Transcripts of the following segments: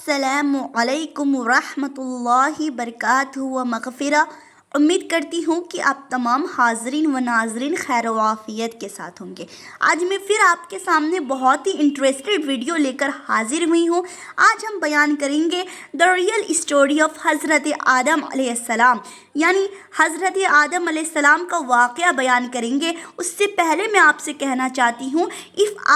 السلام علیکم ورحمۃ اللہ وبرکاتہ و مغفرہ۔ امید کرتی ہوں کہ آپ تمام حاضرین و ناظرین خیر و عافیت کے ساتھ ہوں گے۔ آج میں پھر آپ کے سامنے بہت ہی انٹرسٹڈ ویڈیو لے کر حاضر ہوئی ہوں۔ آج ہم بیان کریں گے دا ریئل اسٹوری آف حضرت آدم علیہ السلام، یعنی حضرت آدم علیہ السلام کا واقعہ بیان کریں گے۔ اس سے پہلے میں آپ سے کہنا چاہتی ہوں،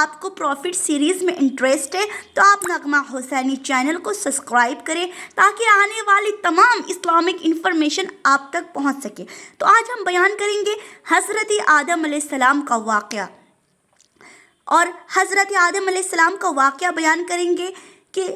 آپ کو پروفٹ سیریز میں انٹرسٹ ہے تو آپ نغمہ حسینی چینل کو سبسکرائب کریں تاکہ آنے والی تمام اسلامک انفارمیشن آپ تک پہنچ سکے۔ تو آج ہم بیان کریں گے حضرت آدم علیہ السلام کا واقعہ، اور حضرت آدم علیہ السلام کا واقعہ بیان کریں گے کہ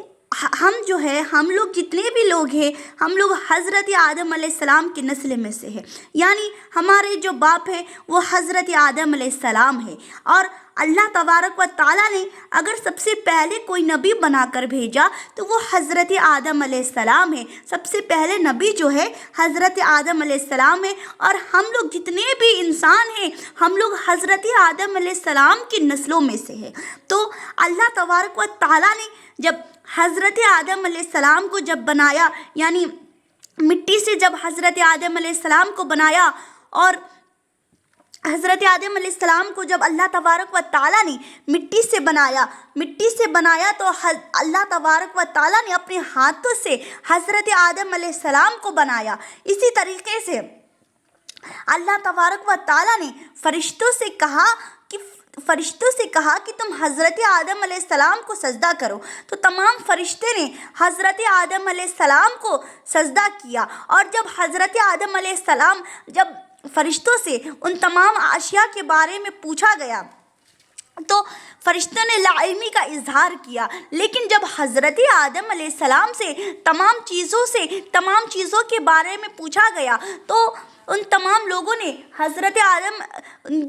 ہم لوگ جتنے بھی لوگ ہیں، ہم لوگ حضرت آدم علیہ السلام کی نسل میں سے ہیں، یعنی ہمارے جو باپ ہے وہ حضرت آدم علیہ السلام ہے۔ اور اللہ تبارک و تعالیٰ نے اگر سب سے پہلے کوئی نبی بنا کر بھیجا تو وہ حضرت آدم علیہ السلام ہے۔ سب سے پہلے نبی جو ہے حضرت آدم علیہ السلام ہے، اور ہم لوگ جتنے بھی انسان ہیں ہم لوگ حضرت آدم علیہ السلام کی نسلوں میں سے ہیں۔ تو اللہ تبارک و تعالیٰ نے جب حضرت آدم علیہ السلام کو جب بنایا، یعنی مٹی سے جب حضرت آدم علیہ السلام کو بنایا، اور حضرت آدم علیہ السلام کو جب اللہ تبارک و تعالیٰ نے مٹی سے بنایا تو اللہ تبارک و تعالیٰ نے اپنے ہاتھوں سے حضرت آدم علیہ السلام کو بنایا۔ اسی طریقے سے اللہ تبارک و تعالیٰ نے فرشتوں سے کہا کہ تم حضرت آدم علیہ السلام کو سجدہ کرو، تو تمام فرشتے نے حضرت آدم علیہ السلام کو سجدہ کیا۔ اور جب حضرت آدم علیہ السلام جب فرشتوں سے ان تمام اشیاء کے بارے میں پوچھا گیا تو فرشتوں نے لا علمی کا اظہار کیا، لیکن جب حضرت آدم علیہ السلام سے تمام چیزوں کے بارے میں پوچھا گیا تو ان تمام لوگوں نے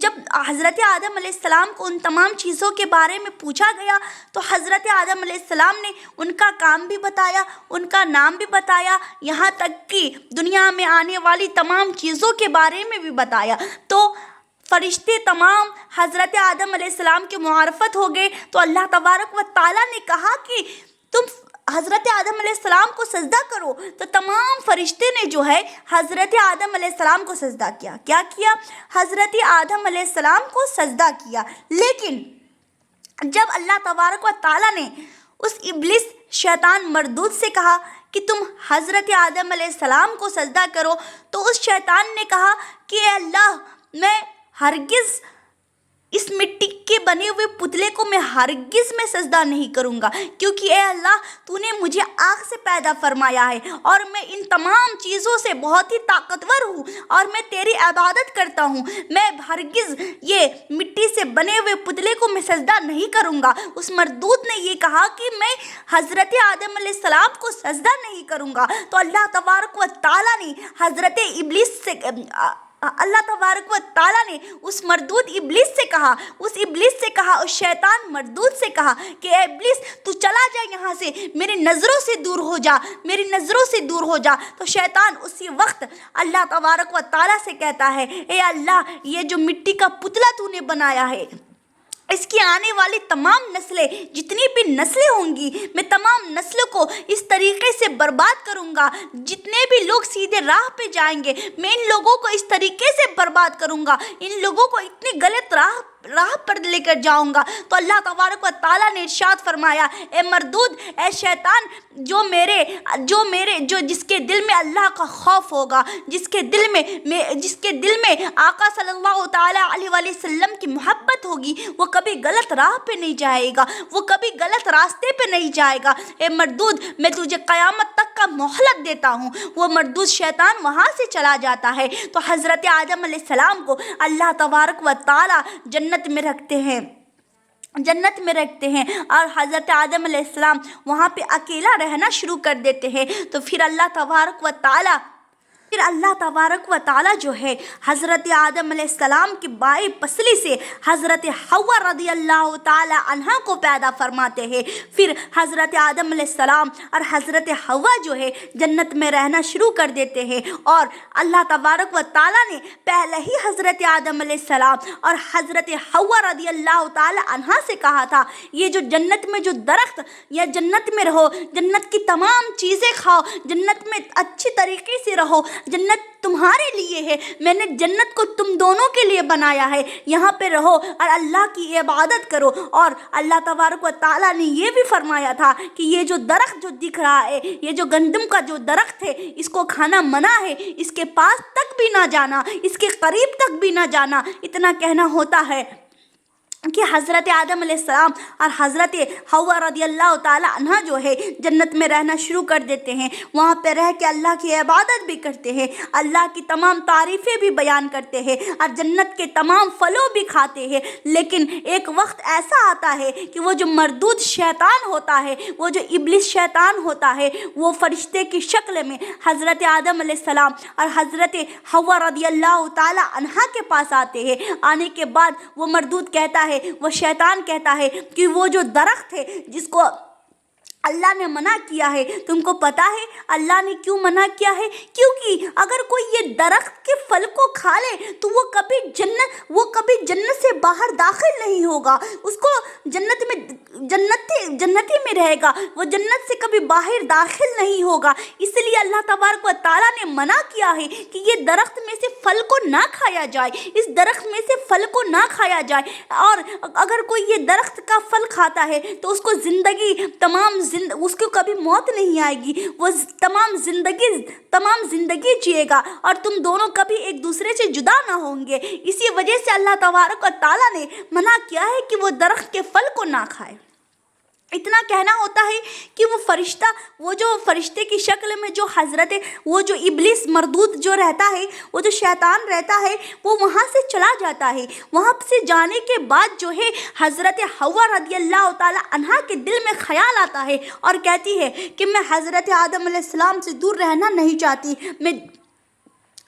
جب حضرت آدم علیہ السلام کو ان تمام چیزوں کے بارے میں پوچھا گیا تو حضرت آدم علیہ السلام نے ان کا کام بھی بتایا، ان کا نام بھی بتایا، یہاں تک کہ دنیا میں آنے والی تمام چیزوں کے بارے میں بھی بتایا۔ تو فرشتے تمام حضرت آدم علیہ السلام کے معرفت ہو گئے، تو اللہ تبارک و تعالیٰ نے کہا کہ تم حضرت آدم علیہ السلام کو سجدہ کرو، تو تمام فرشتے نے جو ہے حضرت آدم علیہ السلام کو سجدہ کیا۔ کیا کیا؟ حضرت آدم علیہ السلام کو سجدہ کیا۔ لیکن جب اللہ تبارک و تعالیٰ نے اس ابلیس شیطان مردود سے کہا کہ تم حضرت آدم علیہ السلام کو سجدہ کرو، تو اس شیطان نے کہا کہ اے اللہ، میں ہرگز اس مٹی کے بنے ہوئے پتلے کو میں سجدہ نہیں کروں گا، کیونکہ اے اللہ تو نے مجھے آگ سے پیدا فرمایا ہے اور میں ان تمام چیزوں سے بہت ہی طاقتور ہوں اور میں تیری عبادت کرتا ہوں، میں ہرگز یہ مٹی سے بنے ہوئے پتلے کو میں سجدہ نہیں کروں گا۔ اس مردود نے یہ کہا کہ میں حضرت آدم علیہ السلام کو سجدہ نہیں کروں گا، تو اللہ تبارک و تعالیٰ نے اللہ تبارک و تعالیٰ نے اس مردود ابلیس سے کہا، اس شیطان مردود سے کہا کہ اے ابلیس تو چلا جا یہاں سے، میری نظروں سے دور ہو جا۔ تو شیطان اسی وقت اللہ تبارک و تعالیٰ سے کہتا ہے، اے اللہ، یہ جو مٹی کا پتلا تو نے بنایا ہے، اس کی آنے والی تمام نسلیں، جتنی بھی نسلیں ہوں گی، میں تمام نسلوں کو اس طریقے سے برباد کروں گا، جتنے بھی لوگ سیدھے راہ پہ جائیں گے میں ان لوگوں کو اس طریقے سے برباد کروں گا، ان لوگوں کو اتنی غلط راہ پر لے کر جاؤں گا۔ تو اللہ تبارک و تعالیٰ نے ارشاد فرمایا، اے مردود، اے شیطان، جس کے دل میں اللہ کا خوف ہوگا، جس کے دل میں آقا صلی اللہ تعالیٰ علیہ وآلہ وسلم کی محبت ہوگی، وہ کبھی غلط راہ پہ نہیں جائے گا، وہ کبھی غلط راستے پہ نہیں جائے گا۔ اے مردود، میں تجھے قیامت تک کا مہلت دیتا ہوں۔ وہ مردود شیطان وہاں سے چلا جاتا ہے۔ تو حضرت آدم علیہ السلام کو اللہ تبارک و تعالیٰ جنت میں رکھتے ہیں اور حضرت آدم علیہ السلام وہاں پہ اکیلا رہنا شروع کر دیتے ہیں۔ تو پھر اللہ تبارک و تعالیٰ پھر اللہ تبارک و تعالیٰ جو ہے حضرت آدم علیہ السلام کی بائیں پسلی سے حضرت حوا رضی اللہ تعالی عنہا کو پیدا فرماتے ہیں۔ پھر حضرت آدم علیہ السلام اور حضرت حوا جو ہے جنت میں رہنا شروع کر دیتے ہیں، اور اللہ تبارک و تعالیٰ نے پہلے ہی حضرت آدم علیہ السلام اور حضرت حوا رضی اللہ تعالی عنہا سے کہا تھا، یہ جو جنت میں جو درخت یا جنت میں رہو، جنت کی تمام چیزیں کھاؤ، جنت میں اچھی طریقے سے رہو، جنت تمہارے لیے ہے، میں نے جنت کو تم دونوں کے لیے بنایا ہے، یہاں پہ رہو اور اللہ کی عبادت کرو۔ اور اللہ تبارک و تعالیٰ نے یہ بھی فرمایا تھا کہ یہ جو درخت جو دکھ رہا ہے، یہ جو گندم کا جو درخت ہے، اس کو کھانا منع ہے، اس کے پاس تک بھی نہ جانا، اس کے قریب تک بھی نہ جانا۔ اتنا کہنا ہوتا ہے کہ حضرت آدم علیہ السلام اور حضرت حوا رضی اللہ تعالی عنہ جو ہے جنت میں رہنا شروع کر دیتے ہیں، وہاں پہ رہ کے اللہ کی عبادت بھی کرتے ہیں، اللہ کی تمام تعریفیں بھی بیان کرتے ہیں اور جنت کے تمام پھلوں بھی کھاتے ہیں۔ لیکن ایک وقت ایسا آتا ہے کہ وہ جو مردود شیطان ہوتا ہے، وہ جو ابلیس شیطان ہوتا ہے، وہ فرشتے کی شکل میں حضرت آدم علیہ السلام اور حضرت حوا رضی اللہ تعالی عنہ کے پاس آتے ہیں۔ آنے کے بعد وہ مردود کہتا ہے، وہ شیطان کہتا ہے کہ وہ جو درخت ہے جس کو اللہ نے منع کیا ہے، تم کو پتا ہے اللہ نے کیوں منع کیا ہے؟ کیونکہ اگر کوئی یہ درخت کے پھل کو کھا لے تو وہ کبھی جنت سے باہر داخل نہیں ہوگا، اس کو جنتی میں رہے گا، وہ جنت سے کبھی باہر داخل نہیں ہوگا۔ اس لیے اللہ تبارک و تعالیٰ نے منع کیا ہے کہ یہ درخت میں سے پھل کو نہ کھایا جائے، اس درخت میں سے پھل کو نہ کھایا جائے۔ اور اگر کوئی یہ درخت کا پھل کھاتا ہے تو اس کو اس کو کبھی موت نہیں آئے گی، وہ تمام زندگی جیے گا اور تم دونوں کبھی ایک دوسرے سے جدا نہ ہوں گے۔ اسی وجہ سے اللہ تبارک و تعالیٰ نے منع کیا ہے کہ وہ درخت کے پھل کو نہ کھائے۔ اتنا کہنا ہوتا ہے کہ وہ جو فرشتے کی شکل میں وہ جو ابلیس مردود جو رہتا ہے، وہ جو شیطان رہتا ہے، وہ وہاں سے چلا جاتا ہے۔ وہاں سے جانے کے بعد جو ہے حضرت حوا رضی اللہ تعالی عنہا کے دل میں خیال آتا ہے اور کہتی ہے کہ میں حضرت آدم علیہ السلام سے دور رہنا نہیں چاہتی،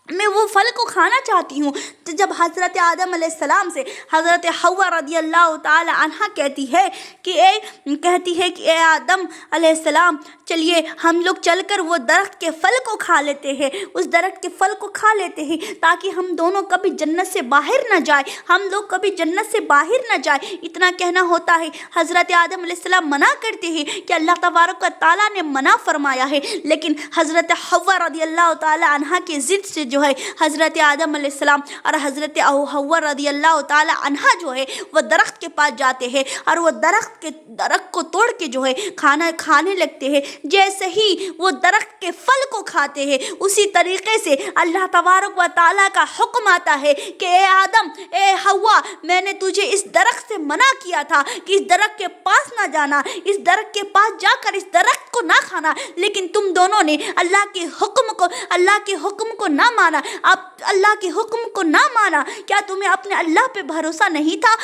میں وہ پھل کو کھانا چاہتی ہوں۔ تو جب حضرت آدم علیہ السلام سے حضرت حوا رضی اللہ تعالی عنہا کہتی ہے کہ اے آدم علیہ السلام، چلیے ہم لوگ چل کر وہ درخت کے پھل کو کھا لیتے ہیں، اس درخت کے پھل کو کھا لیتے ہیں تاکہ ہم دونوں کبھی جنت سے باہر نہ جائیں، ہم لوگ کبھی جنت سے باہر نہ جائیں۔ اتنا کہنا ہوتا ہے حضرت آدم علیہ السلام منع کرتے ہیں کہ اللہ تبارک و تعالیٰ نے منع فرمایا ہے، لیکن حضرت حوا رضی اللہ تعالی عنہا کی ضد سے جو ہے حضرت آدم علیہ السلام اور حضرت حوا رضی اللہ تعالی عنہا جو ہے وہ درخت کے پاس جاتے ہیں اور وہ درخت کو توڑ کے جو ہے کھانے لگتے ہیں۔ جیسے ہی وہ درخت کے پھل کو کھاتے ہیں، اسی طریقے سے اللہ تبارک و تعالیٰ کا حکم آتا ہے کہ اے آدم، اے حوا، میں نے تجھے اس درخت سے منع کیا تھا کہ اس درخت کے پاس نہ جانا، اس درخت کے پاس جا کر اس درخت کو نہ کھانا، لیکن تم دونوں نے اللہ کے حکم کو نہ مانا، اللہ کے حکم کو نہ مانا۔ کیا تمہیں اپنے اللہ پہ بھروسہ نہیں تھا؟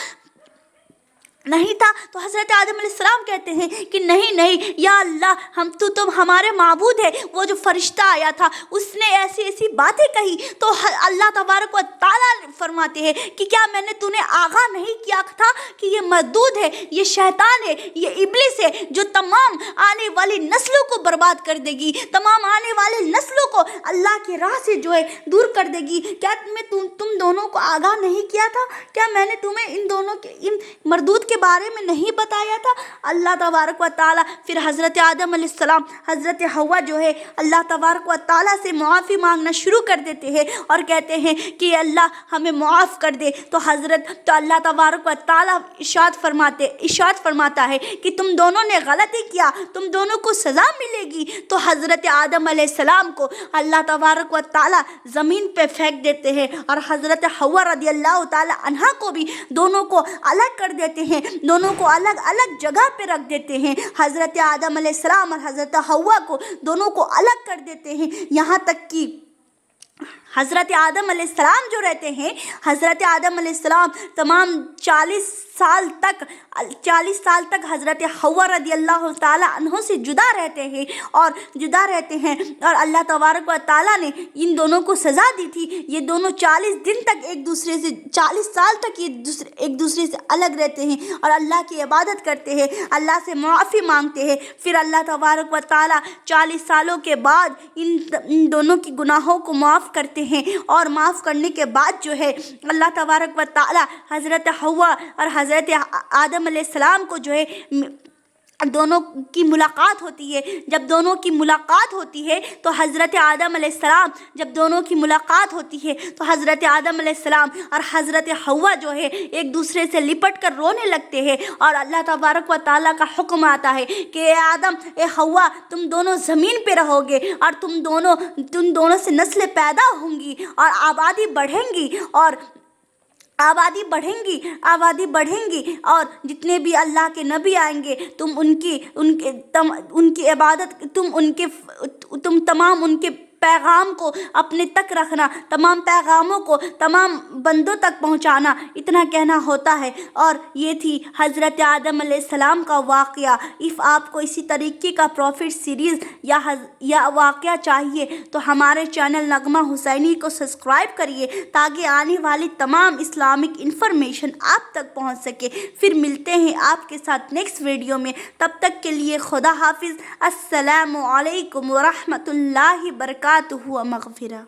تو حضرت آدم علیہ السلام کہتے ہیں کہ نہیں یا اللہ، تم ہمارے معبود ہے۔ وہ جو فرشتہ آیا تھا اس نے ایسی باتیں کہی، تو اللہ تبارک و تعالیٰ فرماتے ہیں کہ کیا میں نے تمہیں آگاہ نہیں کیا تھا کہ یہ مردود ہے، یہ شیطان ہے، یہ ابلیس ہے جو تمام آنے والی نسلوں کو برباد کر دے گی، تمام آنے والی نسلوں کو اللہ کی راہ سے جو ہے دور کر دے گی۔ کیا تم دونوں کو آگاہ نہیں کیا تھا؟ کیا میں نے تمہیں ان مردود کے بارے میں نہیں بتایا تھا؟ اللہ تبارک و تعالیٰ پھر حضرت آدم علیہ السلام، حضرت حوا جو ہے اللہ تبارک و تعالیٰ سے معافی مانگنا شروع کر دیتے ہیں اور کہتے ہیں کہ اللہ ہمیں معاف کر دے۔ تو اللہ تبارک و تعالیٰ ارشاد فرماتا ہے کہ تم دونوں نے غلطی کیا، تم دونوں کو سزا ملے گی۔ تو حضرت آدم علیہ السلام کو اللہ تبارک و تعالیٰ زمین پہ پھینک دیتے ہیں اور حضرت حوا رضی اللہ تعالی عنہا کو بھی دونوں کو الگ کر دیتے ہیں، دونوں کو الگ الگ جگہ پہ رکھ دیتے ہیں۔ حضرت آدم علیہ السلام اور حضرت حوا کو دونوں کو الگ کر دیتے ہیں، یہاں تک کہ حضرت آدم علیہ السلام جو رہتے ہیں، حضرت آدم علیہ السلام تمام 40 سال تک حضرت حوا رضی اللہ تعالیٰ عنہ سے جدا رہتے ہیں اور اللہ تبارک و تعالیٰ نے ان دونوں کو سزا دی تھی۔ یہ دونوں 40 دن تک 40 سال تک ایک دوسرے سے الگ رہتے ہیں اور اللہ کی عبادت کرتے ہیں، اللہ سے معافی مانگتے ہیں۔ پھر اللہ تبارک و تعالیٰ 40 سالوں کے بعد ان دونوں کی گناہوں کو معاف کرتے ہیں، اور معاف کرنے کے بعد جو ہے اللہ تبارک و تعالیٰ حضرت حوا اور حضرت آدم علیہ السلام کو جو ہے دونوں کی ملاقات ہوتی ہے۔ جب دونوں کی ملاقات ہوتی ہے تو حضرت آدم علیہ السلام اور حضرت حوا جو ہے ایک دوسرے سے لپٹ کر رونے لگتے ہیں، اور اللہ تبارک و تعالیٰ کا حکم آتا ہے کہ اے آدم، اے حوا، تم دونوں زمین پہ رہو گے، اور تم دونوں سے نسلیں پیدا ہوں گی اور آبادی بڑھیں گی اور جتنے بھی اللہ کے نبی آئیں گے تم ان کی عبادت، تم تمام ان کے پیغام کو اپنے تک رکھنا، تمام پیغاموں کو تمام بندوں تک پہنچانا، اتنا کہنا ہوتا ہے۔ اور یہ تھی حضرت آدم علیہ السلام کا واقعہ۔ آپ کو اسی طریقے کا پروفٹ سیریز یا واقعہ چاہیے تو ہمارے چینل نغمہ حسینی کو سبسکرائب کریے تاکہ آنے والی تمام اسلامک انفارمیشن آپ تک پہنچ سکے۔ پھر ملتے ہیں آپ کے ساتھ نیکسٹ ویڈیو میں، تب تک کے لیے خدا حافظ۔ السلام علیکم ورحمۃ اللہ وبرکاتہ۔ مغفرہ۔